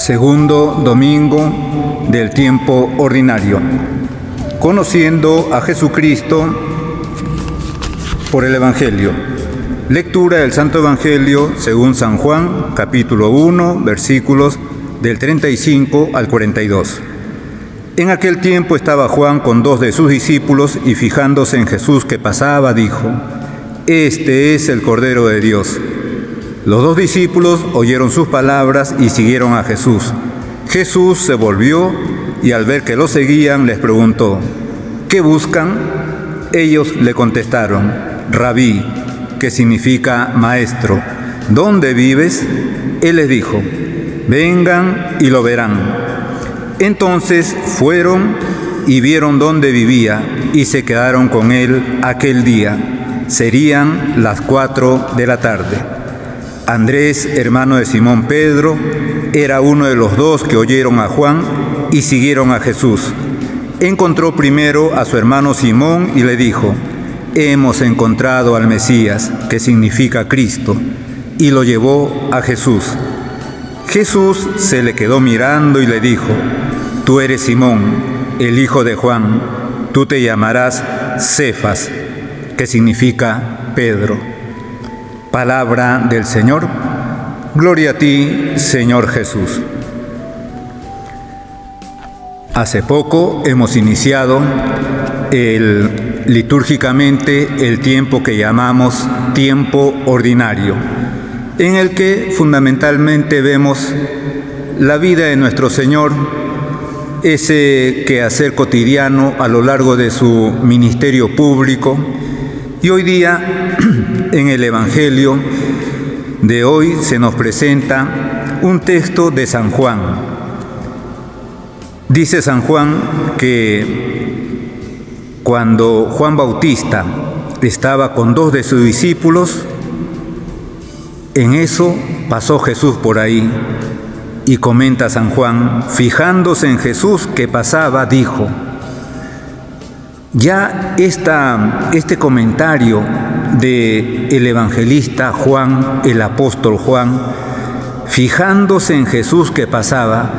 Segundo domingo del tiempo ordinario. Conociendo a Jesucristo por el Evangelio. Lectura del Santo Evangelio según San Juan, capítulo 1, versículos del 35 al 42. En aquel tiempo estaba Juan con 2 de sus discípulos y fijándose en Jesús que pasaba, dijo: «Este es el Cordero de Dios». Los 2 discípulos oyeron sus palabras y siguieron a Jesús. Jesús se volvió y al ver que lo seguían les preguntó: «¿Qué buscan?». Ellos le contestaron: «Rabí», que significa maestro, «¿dónde vives?». Él les dijo: «Vengan y lo verán». Entonces fueron y vieron dónde vivía y se quedaron con él aquel día. Serían las 4 de la tarde. Andrés, hermano de Simón Pedro, era uno de los 2 que oyeron a Juan y siguieron a Jesús. Encontró primero a su hermano Simón y le dijo: «Hemos encontrado al Mesías», que significa Cristo, y lo llevó a Jesús. Jesús se le quedó mirando y le dijo: «Tú eres Simón, el hijo de Juan, tú te llamarás Cefas», que significa Pedro. Palabra del Señor. Gloria a ti, Señor Jesús. Hace poco hemos iniciado litúrgicamente el tiempo que llamamos tiempo ordinario, en el que fundamentalmente vemos la vida de nuestro Señor, ese quehacer cotidiano a lo largo de su ministerio público. Y hoy día, en el Evangelio de hoy, se nos presenta un texto de San Juan. Dice San Juan que cuando Juan Bautista estaba con 2 de sus discípulos, en eso pasó Jesús por ahí. Y comenta San Juan, fijándose en Jesús que pasaba, dijo. Ya este comentario del evangelista Juan, el apóstol Juan, fijándose en Jesús que pasaba,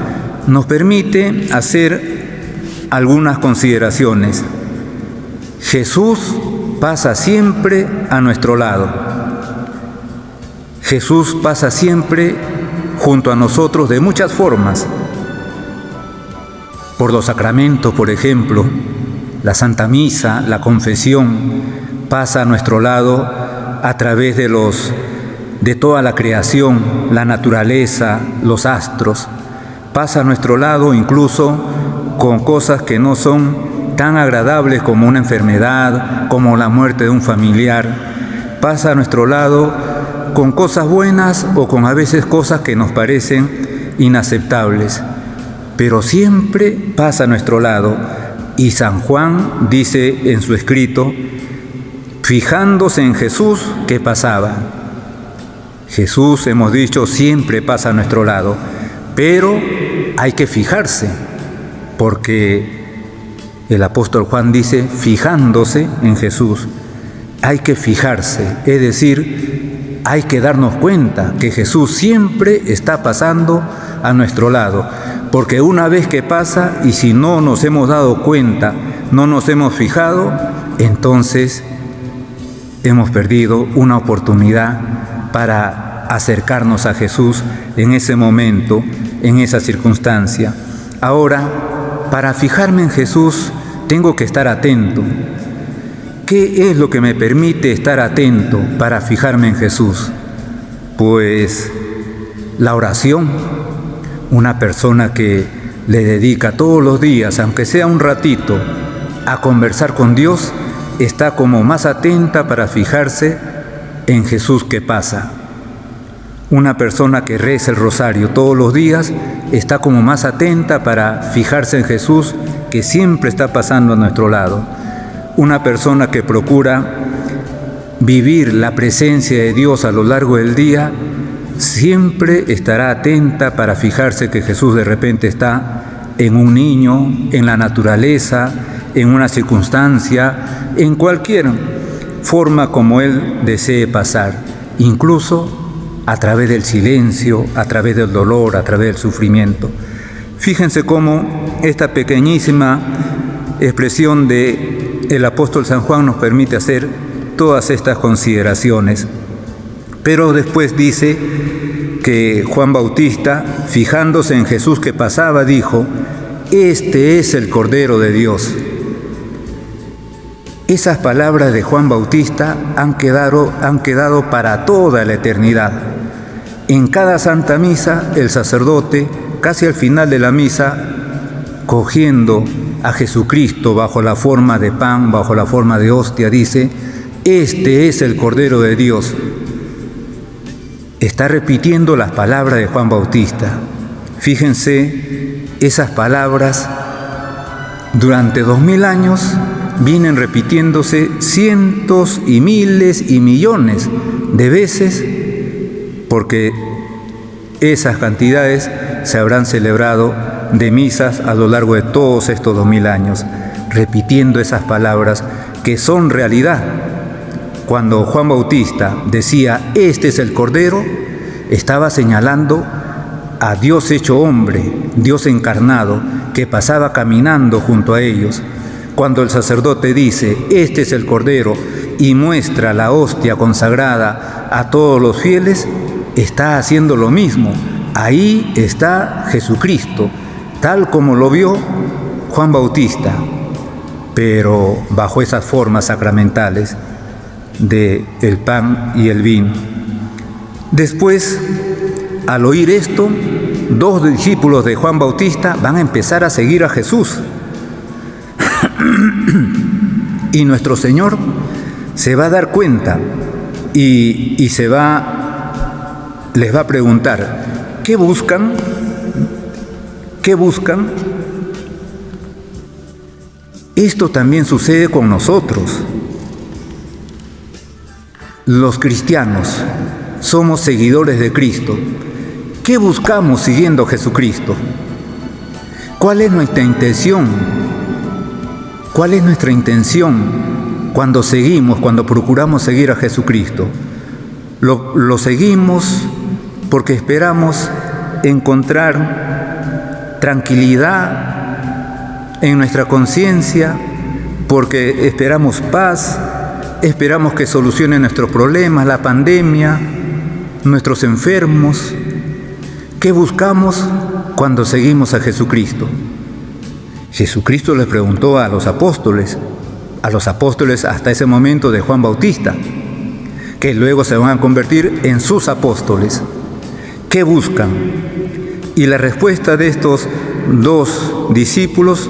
nos permite hacer algunas consideraciones. Jesús pasa siempre a nuestro lado. Jesús pasa siempre junto a nosotros de muchas formas. Por los sacramentos, por ejemplo, la Santa Misa, la confesión, pasa a nuestro lado a través de toda la creación, la naturaleza, los astros. Pasa a nuestro lado incluso con cosas que no son tan agradables como una enfermedad, como la muerte de un familiar. Pasa a nuestro lado con cosas buenas o con a veces cosas que nos parecen inaceptables. Pero siempre pasa a nuestro lado. Y San Juan dice en su escrito, fijándose en Jesús que pasaba. Jesús, hemos dicho, siempre pasa a nuestro lado, pero hay que fijarse, porque el apóstol Juan dice, fijándose en Jesús. Hay que fijarse, es decir, hay que darnos cuenta que Jesús siempre está pasando a nuestro lado. Porque una vez que pasa, y si no nos hemos dado cuenta, no nos hemos fijado, entonces hemos perdido una oportunidad para acercarnos a Jesús en ese momento, en esa circunstancia. Ahora, para fijarme en Jesús, tengo que estar atento. ¿Qué es lo que me permite estar atento para fijarme en Jesús? Pues la oración. Una persona que le dedica todos los días, aunque sea un ratito, a conversar con Dios, está como más atenta para fijarse en Jesús que pasa. Una persona que reza el rosario todos los días está como más atenta para fijarse en Jesús que siempre está pasando a nuestro lado. Una persona que procura vivir la presencia de Dios a lo largo del día siempre estará atenta para fijarse que Jesús de repente está en un niño, en la naturaleza, en una circunstancia, en cualquier forma como Él desee pasar, incluso a través del silencio, a través del dolor, a través del sufrimiento. Fíjense cómo esta pequeñísima expresión del apóstol San Juan nos permite hacer todas estas consideraciones. Pero después dice que Juan Bautista, fijándose en Jesús que pasaba, dijo: "Este es el Cordero de Dios". Esas palabras de Juan Bautista han quedado para toda la eternidad. En cada Santa Misa, el sacerdote, casi al final de la misa, cogiendo a Jesucristo bajo la forma de pan, bajo la forma de hostia, dice: "Este es el Cordero de Dios". Está repitiendo las palabras de Juan Bautista. Fíjense, esas palabras durante 2000 años vienen repitiéndose cientos y miles y millones de veces, porque esas cantidades se habrán celebrado de misas a lo largo de todos estos 2000 años, repitiendo esas palabras que son realidad. Cuando Juan Bautista decía: "Este es el Cordero", estaba señalando a Dios hecho hombre, Dios encarnado, que pasaba caminando junto a ellos. Cuando el sacerdote dice: "Este es el Cordero", y muestra la hostia consagrada a todos los fieles, está haciendo lo mismo. Ahí está Jesucristo, tal como lo vio Juan Bautista, pero bajo esas formas sacramentales del pan y el vino. Después, al oír esto, 2 discípulos de Juan Bautista van a empezar a seguir a Jesús. Y nuestro Señor se va a dar cuenta y les va a preguntar: ¿qué buscan? ¿Qué buscan? Esto también sucede con nosotros. Los cristianos somos seguidores de Cristo. ¿Qué buscamos siguiendo a Jesucristo? ¿Cuál es nuestra intención? ¿Cuál es nuestra intención cuando procuramos seguir a Jesucristo? Lo seguimos porque esperamos encontrar tranquilidad en nuestra conciencia, porque esperamos paz, esperamos que solucione nuestros problemas, la pandemia, nuestros enfermos. ¿Qué buscamos cuando seguimos a Jesucristo? Jesucristo les preguntó a los apóstoles hasta ese momento de Juan Bautista, que luego se van a convertir en sus apóstoles. ¿Qué buscan? Y la respuesta de estos 2 discípulos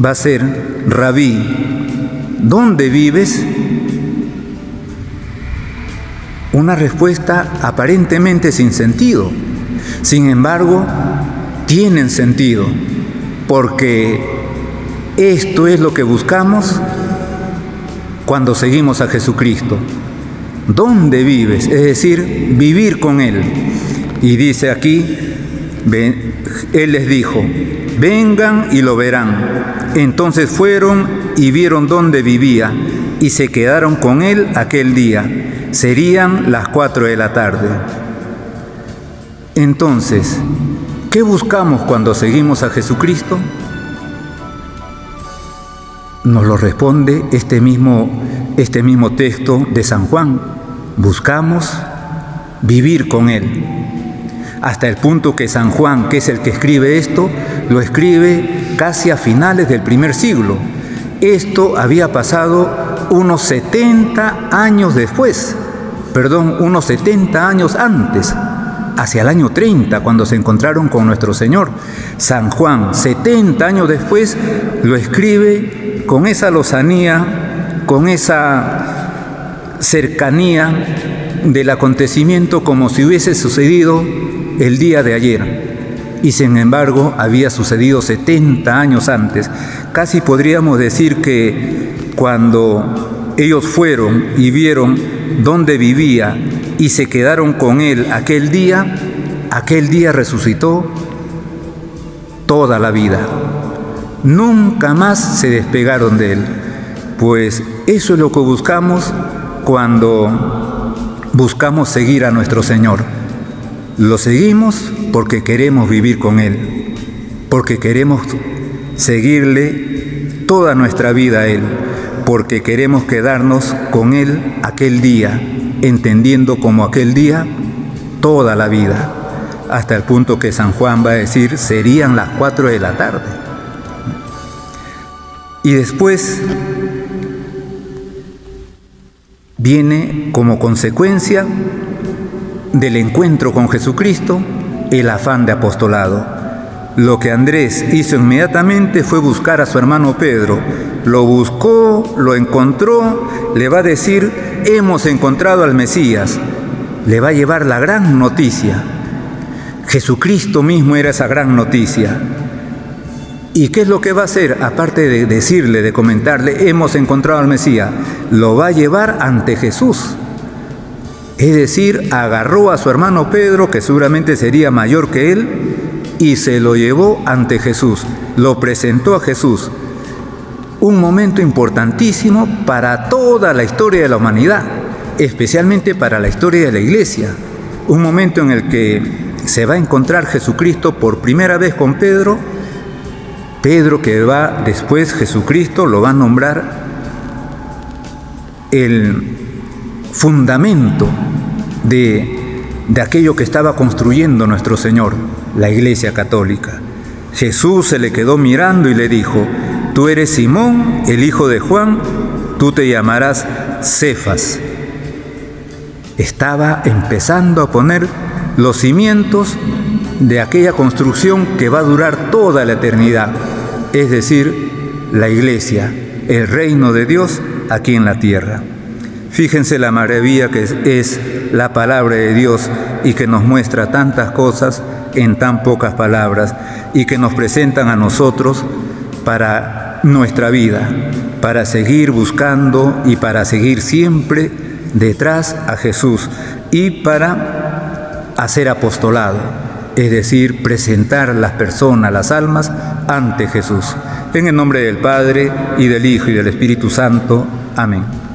va a ser: Rabí, ¿dónde vives? Una respuesta aparentemente sin sentido. Sin embargo, tienen sentido, porque esto es lo que buscamos cuando seguimos a Jesucristo. ¿Dónde vives? Es decir, vivir con Él. Y dice aquí, Él les dijo: vengan y lo verán. Entonces fueron y vieron dónde vivía y se quedaron con Él aquel día. Serían las 4 de la tarde. Entonces, ¿qué buscamos cuando seguimos a Jesucristo? Nos lo responde este mismo texto de San Juan. Buscamos vivir con Él. Hasta el punto que San Juan, que es el que escribe esto, lo escribe casi a finales del primer siglo. Esto había pasado unos 70 años antes, hacia el año 30, cuando se encontraron con nuestro Señor. San Juan, 70 años después, lo escribe con esa lozanía, con esa cercanía del acontecimiento, como si hubiese sucedido el día de ayer. Y sin embargo, había sucedido 70 años antes. Casi podríamos decir que cuando ellos fueron y vieron dónde vivía y se quedaron con Él aquel día resucitó toda la vida. Nunca más se despegaron de Él. Pues eso es lo que buscamos cuando buscamos seguir a nuestro Señor. Lo seguimos porque queremos vivir con Él, porque queremos seguirle toda nuestra vida a Él, porque queremos quedarnos con Él aquel día, entendiendo como aquel día toda la vida, hasta el punto que San Juan va a decir, serían las 4 de la tarde. Y después viene como consecuencia del encuentro con Jesucristo el afán de apostolado. Lo que Andrés hizo inmediatamente fue buscar a su hermano Pedro. Lo buscó, lo encontró, le va a decir, hemos encontrado al Mesías. Le va a llevar la gran noticia. Jesucristo mismo era esa gran noticia. ¿Y qué es lo que va a hacer? Aparte de decirle, de comentarle, hemos encontrado al Mesías, lo va a llevar ante Jesús. Es decir, agarró a su hermano Pedro, que seguramente sería mayor que él, y se lo llevó ante Jesús. Lo presentó a Jesús. Un momento importantísimo para toda la historia de la humanidad, especialmente para la historia de la Iglesia. Un momento en el que se va a encontrar Jesucristo por primera vez con Pedro. Pedro, que va después, Jesucristo lo va a nombrar el fundamento de aquello que estaba construyendo nuestro Señor, la Iglesia Católica. Jesús se le quedó mirando y le dijo, tú eres Simón, el hijo de Juan, tú te llamarás Cefas. Estaba empezando a poner los cimientos de aquella construcción que va a durar toda la eternidad, es decir, la Iglesia, el reino de Dios aquí en la tierra. Fíjense la maravilla que es la palabra de Dios y que nos muestra tantas cosas en tan pocas palabras y que nos presentan a nosotros para nuestra vida, para seguir buscando y para seguir siempre detrás a Jesús y para hacer apostolado, es decir, presentar las personas, las almas, ante Jesús. En el nombre del Padre, y del Hijo, y del Espíritu Santo. Amén.